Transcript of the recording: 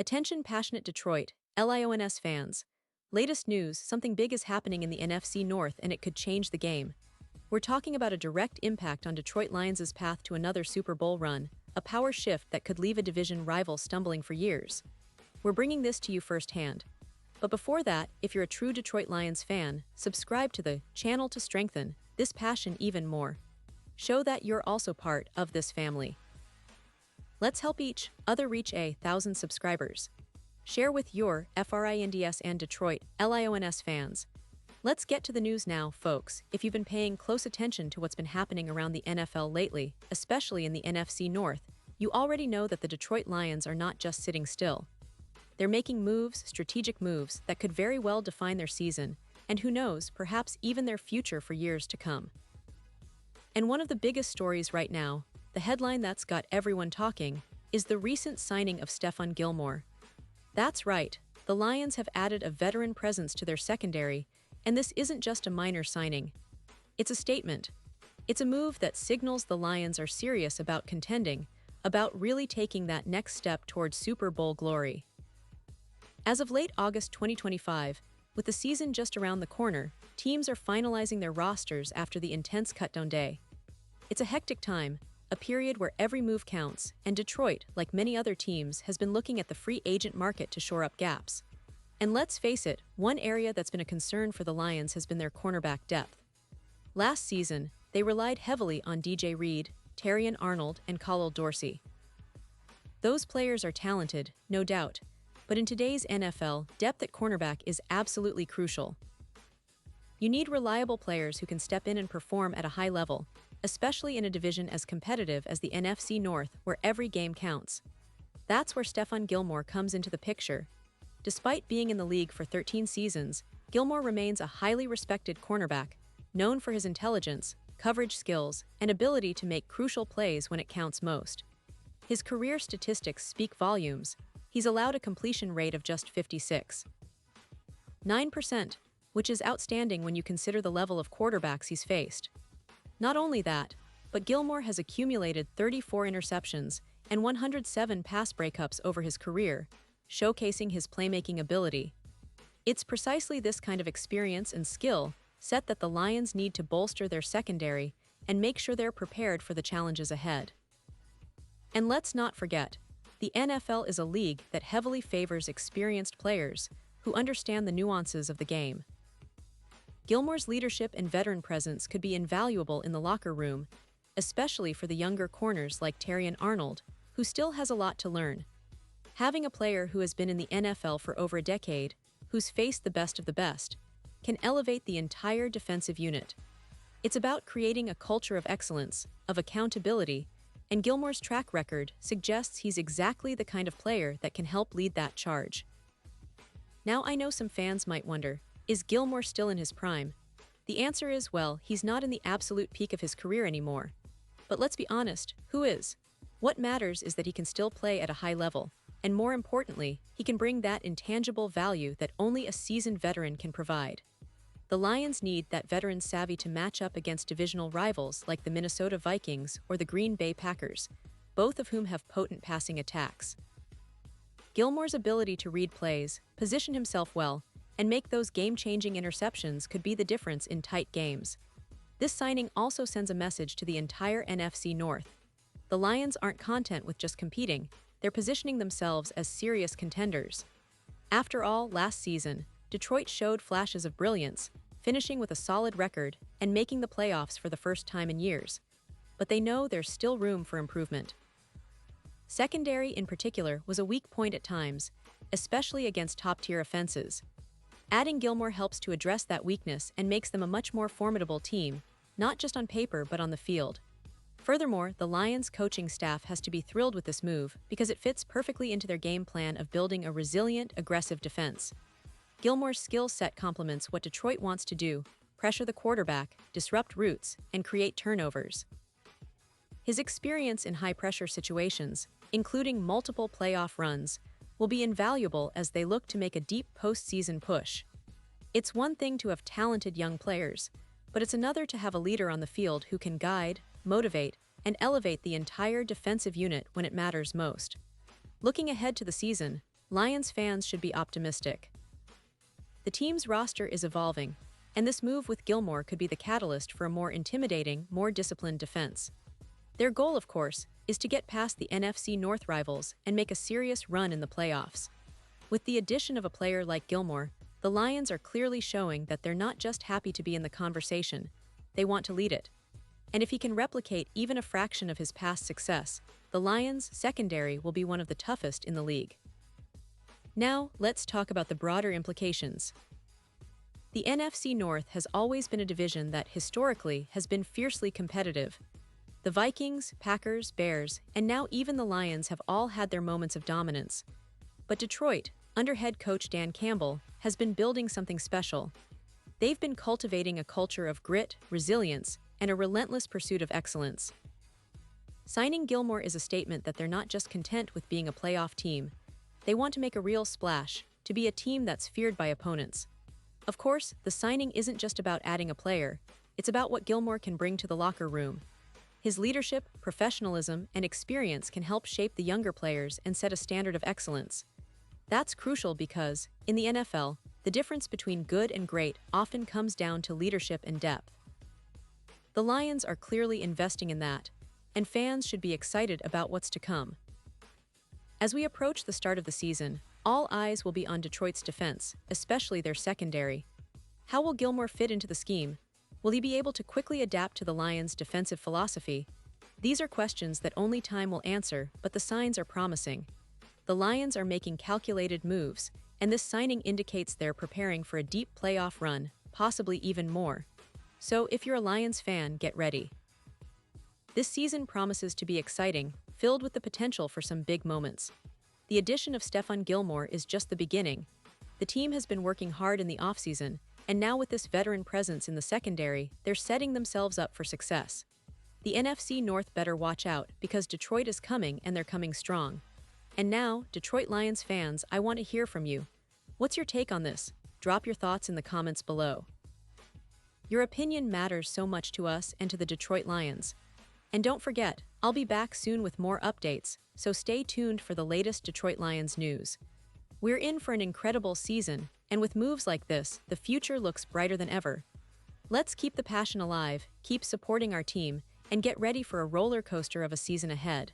Attention passionate Detroit, Lions fans. Latest news, something big is happening in the NFC North and it could change the game. We're talking about a direct impact on Detroit Lions' path to another Super Bowl run, a power shift that could leave a division rival stumbling for years. We're bringing this to you firsthand. But before that, if you're a true Detroit Lions fan, subscribe to the channel to strengthen this passion even more. Show that you're also part of this family. Let's help each other reach 1,000 subscribers. Share with your FRINDS and Detroit Lions fans. Let's get to the news now, folks. If you've been paying close attention to what's been happening around the NFL lately, especially in the NFC North, you already know that the Detroit Lions are not just sitting still. They're making moves, strategic moves, that could very well define their season, and who knows, perhaps even their future for years to come. And one of the biggest stories right now, the headline that's got everyone talking, is the recent signing of Stephon Gilmore. That's right, the Lions have added a veteran presence to their secondary, and this isn't just a minor signing. It's a statement. It's a move that signals the Lions are serious about contending, about really taking that next step towards Super Bowl glory. As of late August 2025, with the season just around the corner, teams are finalizing their rosters after the intense cutdown day. It's a hectic time, a period where every move counts, and Detroit, like many other teams, has been looking at the free agent market to shore up gaps. And let's face it, one area that's been a concern for the Lions has been their cornerback depth. Last season, they relied heavily on DJ Reed, Terrion Arnold, and Khalil Dorsey. Those players are talented, no doubt, but in today's NFL, depth at cornerback is absolutely crucial. You need reliable players who can step in and perform at a high level, especially in a division as competitive as the NFC North, where every game counts. That's where Stephon Gilmore comes into the picture. Despite being in the league for 13 seasons, Gilmore remains a highly respected cornerback, known for his intelligence, coverage skills, and ability to make crucial plays when it counts most. His career statistics speak volumes. He's allowed a completion rate of just 56.9%, which is outstanding when you consider the level of quarterbacks he's faced. Not only that, but Gilmore has accumulated 34 interceptions and 107 pass breakups over his career, showcasing his playmaking ability. It's precisely this kind of experience and skill set that the Lions need to bolster their secondary and make sure they're prepared for the challenges ahead. And let's not forget, the NFL is a league that heavily favors experienced players who understand the nuances of the game. Gilmore's leadership and veteran presence could be invaluable in the locker room, especially for the younger corners like Terrion Arnold, who still has a lot to learn. Having a player who has been in the NFL for over a decade, who's faced the best of the best, can elevate the entire defensive unit. It's about creating a culture of excellence, of accountability, and Gilmore's track record suggests he's exactly the kind of player that can help lead that charge. Now I know some fans might wonder, is Gilmore still in his prime? The answer is, well, he's not in the absolute peak of his career anymore. But let's be honest, who is? What matters is that he can still play at a high level, and more importantly, he can bring that intangible value that only a seasoned veteran can provide. The Lions need that veteran savvy to match up against divisional rivals like the Minnesota Vikings or the Green Bay Packers, both of whom have potent passing attacks. Gilmore's ability to read plays, position himself well, and make those game-changing interceptions could be the difference in tight games. This signing also sends a message to the entire NFC North. The Lions aren't content with just competing, they're positioning themselves as serious contenders. After all, last season, Detroit showed flashes of brilliance, finishing with a solid record and making the playoffs for the first time in years. But they know there's still room for improvement. Secondary, in particular, was a weak point at times, especially against top-tier offenses. Adding Gilmore helps to address that weakness and makes them a much more formidable team, not just on paper but on the field. Furthermore, the Lions coaching staff has to be thrilled with this move because it fits perfectly into their game plan of building a resilient, aggressive defense. Gilmore's skill set complements what Detroit wants to do: pressure the quarterback, disrupt routes, and create turnovers. His experience in high-pressure situations, including multiple playoff runs, will be invaluable as they look to make a deep postseason push. It's one thing to have talented young players, but it's another to have a leader on the field who can guide, motivate, and elevate the entire defensive unit when it matters most. Looking ahead to the season, Lions fans should be optimistic. The team's roster is evolving, and this move with Gilmore could be the catalyst for a more intimidating, more disciplined defense. Their goal, of course, is to get past the NFC North rivals and make a serious run in the playoffs. With the addition of a player like Gilmore, the Lions are clearly showing that they're not just happy to be in the conversation, they want to lead it. And if he can replicate even a fraction of his past success, the Lions' secondary will be one of the toughest in the league. Now, let's talk about the broader implications. The NFC North has always been a division that historically has been fiercely competitive. The Vikings, Packers, Bears, and now even the Lions have all had their moments of dominance. But Detroit, under head coach Dan Campbell, has been building something special. They've been cultivating a culture of grit, resilience, and a relentless pursuit of excellence. Signing Gilmore is a statement that they're not just content with being a playoff team. They want to make a real splash, to be a team that's feared by opponents. Of course, the signing isn't just about adding a player, it's about what Gilmore can bring to the locker room. His leadership, professionalism, and experience can help shape the younger players and set a standard of excellence. That's crucial because, in the NFL, the difference between good and great often comes down to leadership and depth. The Lions are clearly investing in that, and fans should be excited about what's to come. As we approach the start of the season, all eyes will be on Detroit's defense, especially their secondary. How will Gilmore fit into the scheme? Will he be able to quickly adapt to the Lions' defensive philosophy? These are questions that only time will answer, but the signs are promising. The Lions are making calculated moves, and this signing indicates they're preparing for a deep playoff run, possibly even more. So if you're a Lions fan, get ready. This season promises to be exciting, filled with the potential for some big moments. The addition of Stephon Gilmore is just the beginning. The team has been working hard in the offseason, and now with this veteran presence in the secondary, they're setting themselves up for success. The NFC North better watch out because Detroit is coming and they're coming strong. And now, Detroit Lions fans, I want to hear from you. What's your take on this? Drop your thoughts in the comments below. Your opinion matters so much to us and to the Detroit Lions. And don't forget, I'll be back soon with more updates, so stay tuned for the latest Detroit Lions news. We're in for an incredible season, and with moves like this, the future looks brighter than ever. Let's keep the passion alive, keep supporting our team, and get ready for a roller coaster of a season ahead.